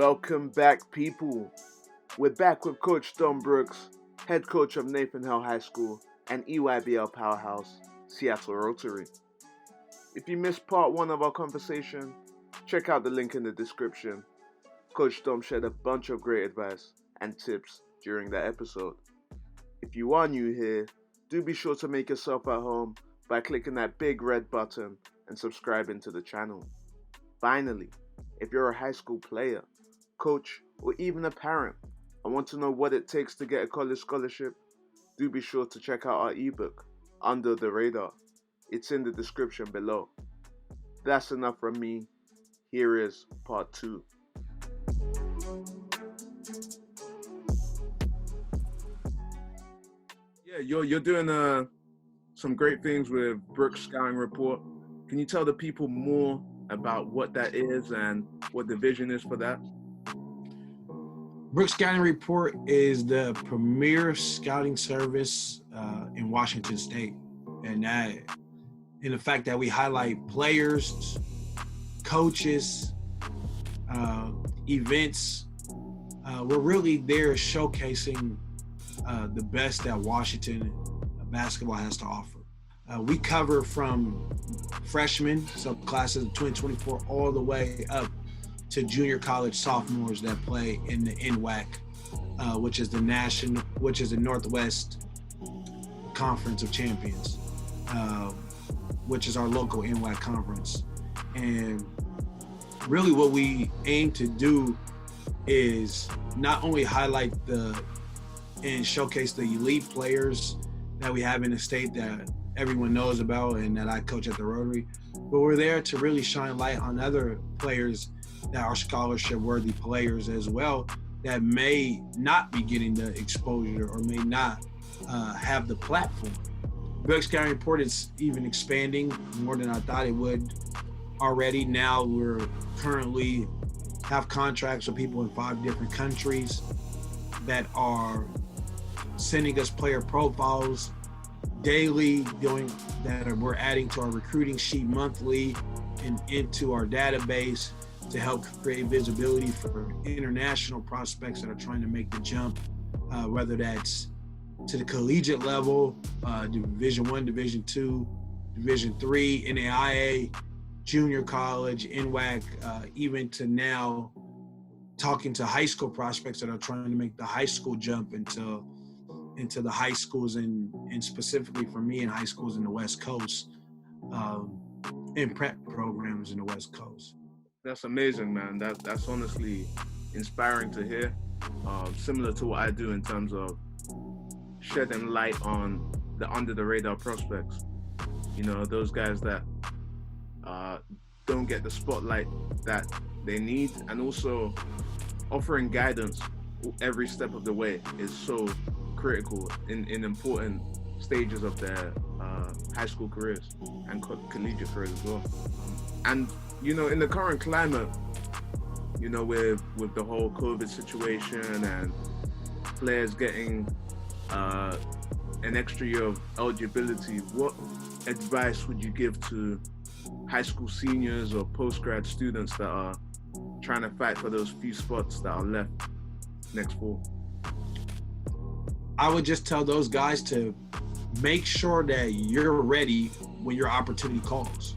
Welcome back, people. We're back with Coach Don Brooks, head coach of Nathan Hale High School and EYBL Powerhouse, Seattle Rotary. If you missed part 1 of our conversation, check out the link in the description. Coach Dom shared a bunch of great advice and tips during that episode. If you are new here, do be sure to make yourself at home by clicking that big red button and subscribing to the channel. Finally, if you're a high school player, coach, or even a parent and want to know what it takes to get a college scholarship, do be sure to check out our ebook, Under the Radar. It's in the description below. That's enough from me. Here is part 2. Yeah, you're doing some great things with Brooks Scouting Report. Can you tell the people more about what that is and what the vision is for that? Brooks Scouting Report is the premier scouting service in Washington State, and the fact that we highlight players, coaches, events. We're really there showcasing the best that Washington basketball has to offer. We cover from freshmen, so classes of 2024, all the way up to junior college sophomores that play in the NWAC, which is the Northwest Conference of Champions, which is our local NWAC conference. And really what we aim to do is not only highlight and showcase the elite players that we have in the state that everyone knows about and that I coach at the Rotary, but we're there to really shine light on other players that are scholarship-worthy players as well that may not be getting the exposure or may not have the platform. Brooks Scouting Report is even expanding more than I thought it would already. Now we're currently have contracts with people in 5 different countries that are sending us player profiles daily, we're adding to our recruiting sheet monthly and into our database to help create visibility for international prospects that are trying to make the jump, whether that's to the collegiate level, Division I, Division II, Division III, NAIA, junior college, NWAC, even to now talking to high school prospects that are trying to make the high school jump into the high schools and specifically for me in high schools in the West Coast, and prep programs in the West Coast. That's amazing, man. That's honestly inspiring to hear. Similar to what I do in terms of shedding light on the under the radar prospects. You know, those guys that don't get the spotlight that they need, and also offering guidance every step of the way is so critical in important stages of their high school careers and collegiate careers as well. And you know, in the current climate, you know, with the whole COVID situation and players getting an extra year of eligibility, what advice would you give to high school seniors or post-grad students that are trying to fight for those few spots that are left next fall? I would just tell those guys to make sure that you're ready when your opportunity calls.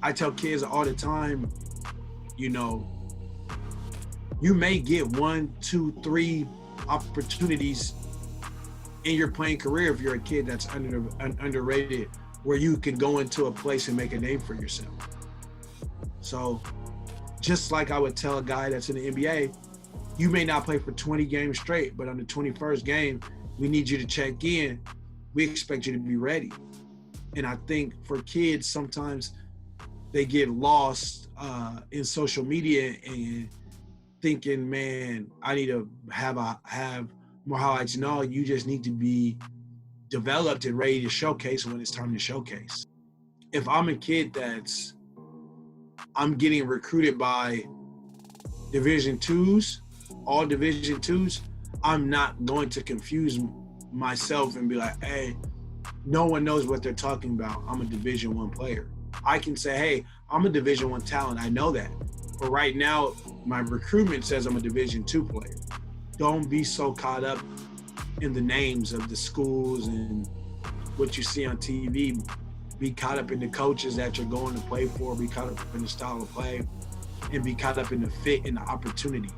I tell kids all the time, you know, you may get 1, 2, 3 opportunities in your playing career if you're a kid that's underrated, where you can go into a place and make a name for yourself. So just like I would tell a guy that's in the NBA, you may not play for 20 games straight, but on the 21st game, we need you to check in. We expect you to be ready. And I think for kids, sometimes they get lost in social media and thinking, man, I need to have more highlights. No, you just need to be developed and ready to showcase when it's time to showcase. If I'm a kid I'm getting recruited by Division IIs, all Division IIs, I'm not going to confuse myself and be like, hey, no one knows what they're talking about. I'm a Division I player. I can say, hey, I'm a Division I talent. I know that. But right now, my recruitment says I'm a Division II player. Don't be so caught up in the names of the schools and what you see on TV. Be caught up in the coaches that you're going to play for. Be caught up in the style of play, and be caught up in the fit and the opportunity.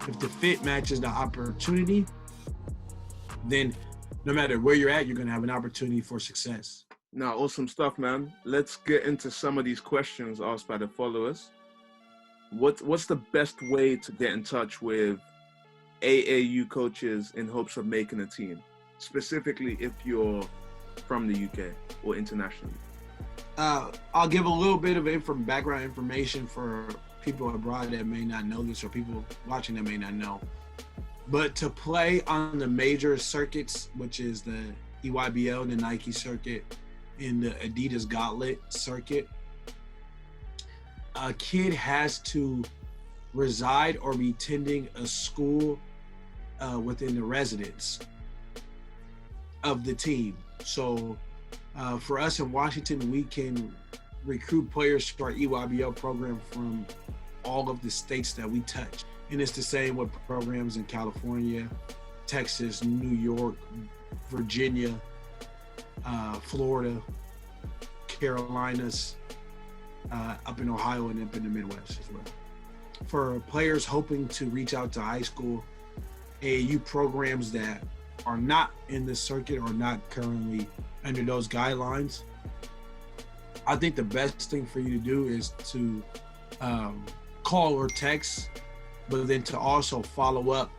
If the fit matches the opportunity, then no matter where you're at, you're going to have an opportunity for success. Now, awesome stuff, man. Let's get into some of these questions asked by the followers. What's the best way to get in touch with AAU coaches in hopes of making a team, specifically if you're from the UK or internationally? I'll give a little bit of background information for people abroad that may not know this, or people watching that may not know. But to play on the major circuits, which is the EYBL, the Nike circuit, and the Adidas Gauntlet circuit, a kid has to reside or be attending a school within the residence of the team. So for us in Washington, we can recruit players to our EYBL program from all of the states that we touch. And it's the same with programs in California, Texas, New York, Virginia, Florida, Carolinas, up in Ohio, and up in the Midwest as well. For players hoping to reach out to high school, AAU programs that are not in the circuit or not currently under those guidelines, I think the best thing for you to do is to call or text, but then to also follow up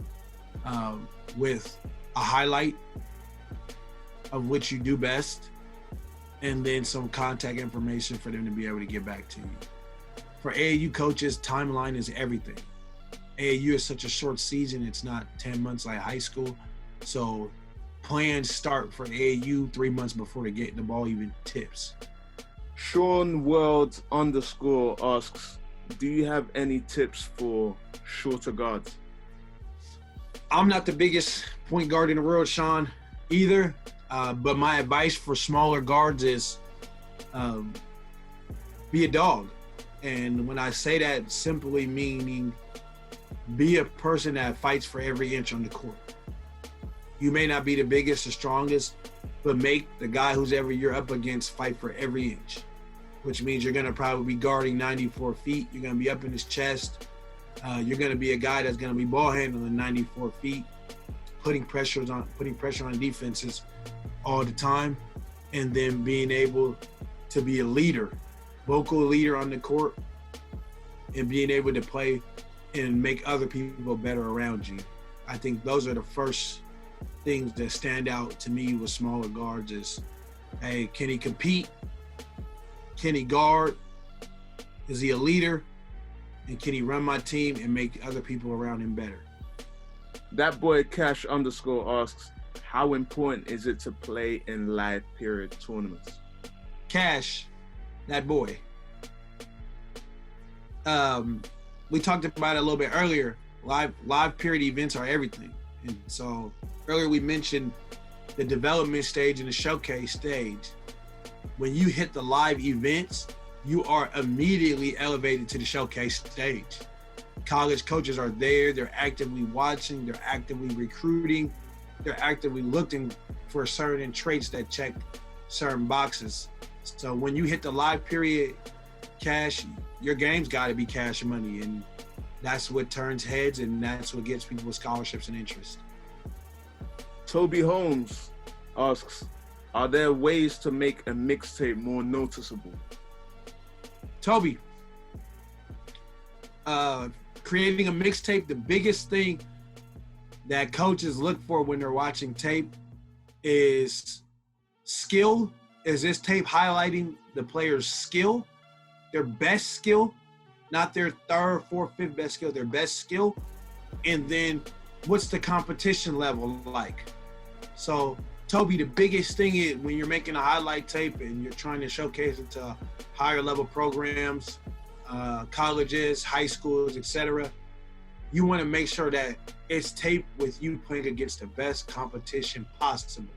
with a highlight of what you do best, and then some contact information for them to be able to get back to you. For AAU coaches, timeline is everything. AAU is such a short season, it's not 10 months like high school. So plans start for AAU 3 months before the ball even tips. Sean World _ asks, do you have any tips for shorter guards? I'm not the biggest point guard in the world, Sean, either. But my advice for smaller guards is be a dog. And when I say that, simply meaning be a person that fights for every inch on the court. You may not be the biggest or strongest, but make the guy who's ever you're up against fight for every inch, which means you're going to probably be guarding 94 feet. You're going to be up in his chest. You're going to be a guy that's going to be ball handling 94 feet, putting pressure on defenses all the time, and then being able to be a leader, vocal leader on the court, and being able to play and make other people better around you. I think those are the first things that stand out to me with smaller guards is, hey, can he compete? Can he guard? Is he a leader? And can he run my team and make other people around him better? That boy Cash _ asks, how important is it to play in live period tournaments? Cash, that boy. We talked about it a little bit earlier. Live period events are everything. And so earlier we mentioned the development stage and the showcase stage. When you hit the live events, you are immediately elevated to the showcase stage. College coaches are there. They're actively watching. They're actively recruiting. They're actively looking for certain traits that check certain boxes. So when you hit the live period, Cash, your game's got to be cash money. And that's what turns heads, and that's what gets people scholarships and interest. Toby Holmes asks, are there ways to make a mixtape more noticeable? Toby, creating a mixtape, the biggest thing that coaches look for when they're watching tape is skill. Is this tape highlighting the player's skill, their best skill, not their third, fourth, fifth best skill, their best skill? And then what's the competition level like? So, Toby, the biggest thing is when you're making a highlight tape and you're trying to showcase it to higher level programs, colleges, high schools, etc., you want to make sure that it's taped with you playing against the best competition possible.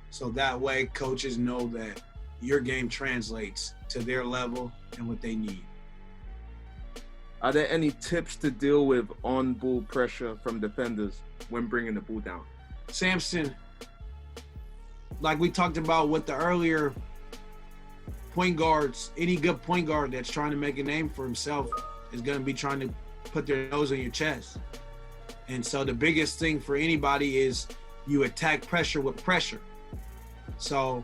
So that way coaches know that your game translates to their level and what they need. Are there any tips to deal with on-ball pressure from defenders when bringing the ball down? Samson, like we talked about with the earlier point guards, any good point guard that's trying to make a name for himself is going to be trying to put their nose in your chest. And so the biggest thing for anybody is you attack pressure with pressure. So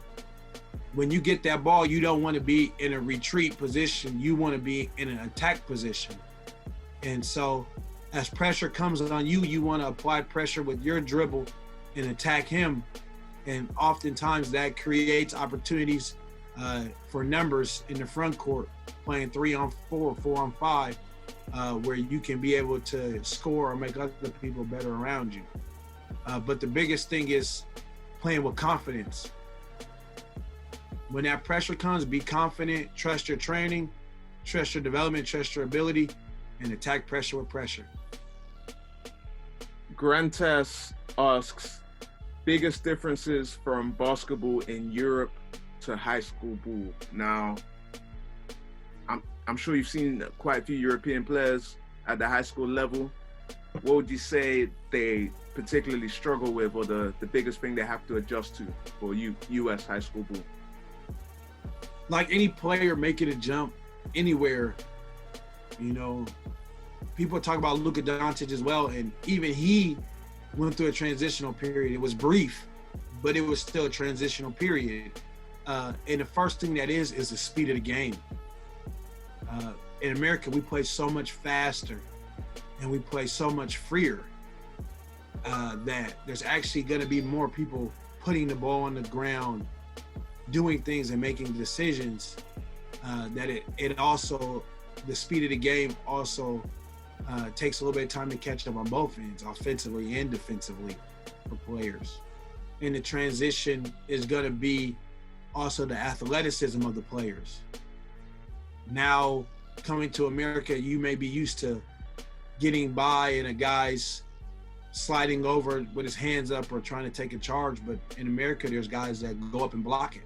when you get that ball, you don't want to be in a retreat position. You want to be in an attack position. And so as pressure comes on you, you want to apply pressure with your dribble and attack him. And oftentimes that creates opportunities for numbers in the front court, playing 3-on-4, 4-on-5, where you can be able to score or make other people better around you. But the biggest thing is playing with confidence. When that pressure comes, be confident, trust your training, trust your development, trust your ability, and attack pressure with pressure. Grantes asks, biggest differences from basketball in Europe to high school ball. Now, I'm sure you've seen quite a few European players at the high school level. What would you say they particularly struggle with, or the biggest thing they have to adjust to for U.S. high school ball? Like any player making a jump anywhere, you know, people talk about Luka Doncic as well, and even he went through a transitional period. It was brief, but it was still a transitional period. And the first thing that is the speed of the game. In America, we play so much faster and we play so much freer that there's actually going to be more people putting the ball on the ground, doing things and making decisions, that it also, the speed of the game also takes a little bit of time to catch up on both ends, offensively and defensively, for players. And the transition is going to be also the athleticism of the players. Now, coming to America, you may be used to getting by and a guy's sliding over with his hands up or trying to take a charge, but in America, there's guys that go up and block it.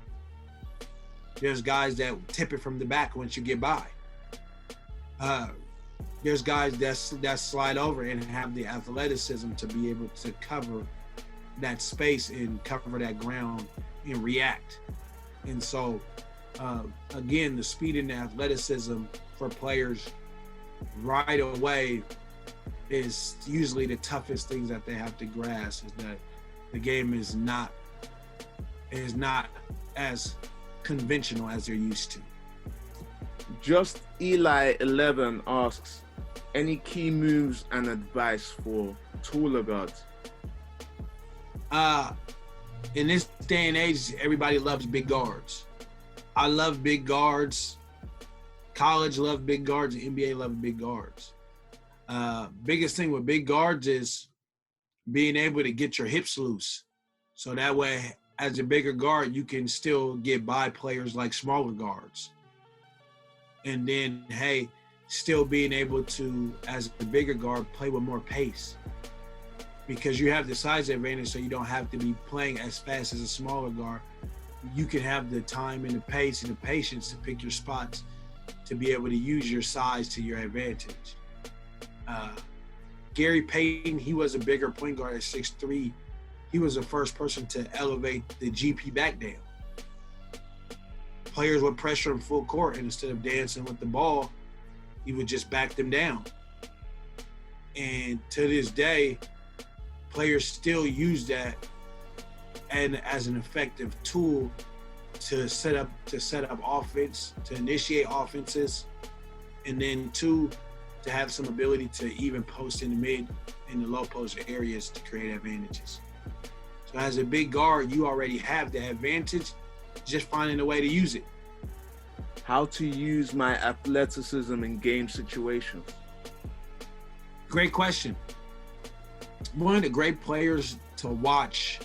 There's guys that tip it from the back once you get by. There's guys that slide over and have the athleticism to be able to cover that space and cover that ground and react. And so, again, the speed and the athleticism for players right away is usually the toughest things that they have to grasp, is that the game is not as conventional as they're used to. Just Eli 11 asks, any key moves and advice for taller guards? In this day and age, everybody loves big guards. I love big guards. College love big guards. The NBA love big guards. Biggest thing with big guards is being able to get your hips loose. So that way, as a bigger guard, you can still get by players like smaller guards. And then, hey, still being able to, as a bigger guard, play with more pace. Because you have the size advantage, so you don't have to be playing as fast as a smaller guard. You can have the time and the pace and the patience to pick your spots to be able to use your size to your advantage. Gary Payton, he was a bigger point guard at 6'3". He was the first person to elevate the GP back down. Players would pressure him full court, and instead of dancing with the ball, he would just back them down. And to this day, players still use that and as an effective tool to set up offense, to initiate offenses, and then two, to have some ability to even post in the mid and the low post areas to create advantages. So as a big guard, you already have the advantage, just finding a way to use it. How to use my athleticism in game situations? Great question. One of the great players to watch,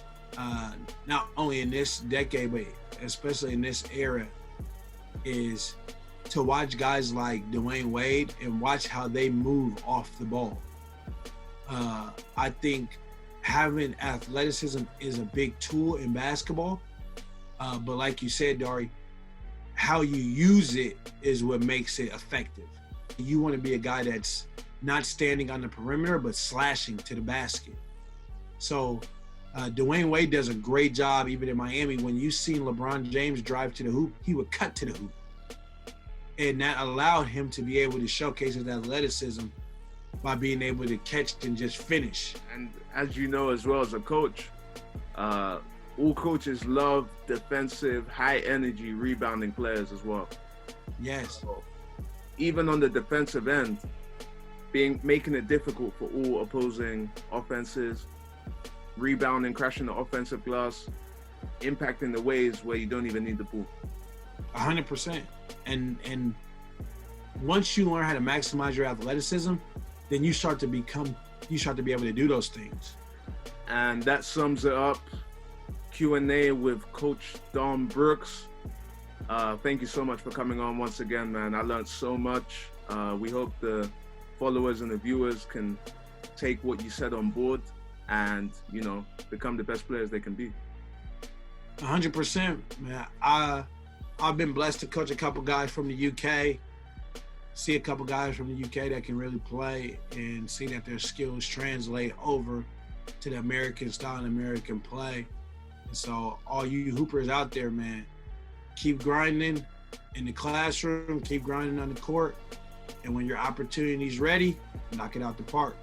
not only in this decade, but especially in this era, is to watch guys like Dwayne Wade and watch how they move off the ball. I think having athleticism is a big tool in basketball, but like you said, Dari, how you use it is what makes it effective. you want to be a guy that's not standing on the perimeter, but slashing to the basket. So Dwayne Wade does a great job, even in Miami. When you seen LeBron James drive to the hoop, he would cut to the hoop. And that allowed him to be able to showcase his athleticism by being able to catch and just finish. And as you know as well as a coach, all coaches love defensive, high energy, rebounding players as well. Yes. So even on the defensive end, making it difficult for all opposing offenses, rebounding, crashing the offensive glass, impacting the ways where you don't even need the ball. 100%. And once you learn how to maximize your athleticism, then you start to be able to do those things. And that sums it up. Q&A with Coach Dom Brooks. Thank you so much for coming on once again, man. I learned so much. We hope the followers and the viewers can take what you said on board and, you know, become the best players they can be. 100%, man. I've been blessed to coach a couple guys from the UK, see a couple guys from the UK that can really play and see that their skills translate over to the American style and American play. And so all you hoopers out there, man, keep grinding in the classroom, keep grinding on the court, and when your opportunity's ready, knock it out the park.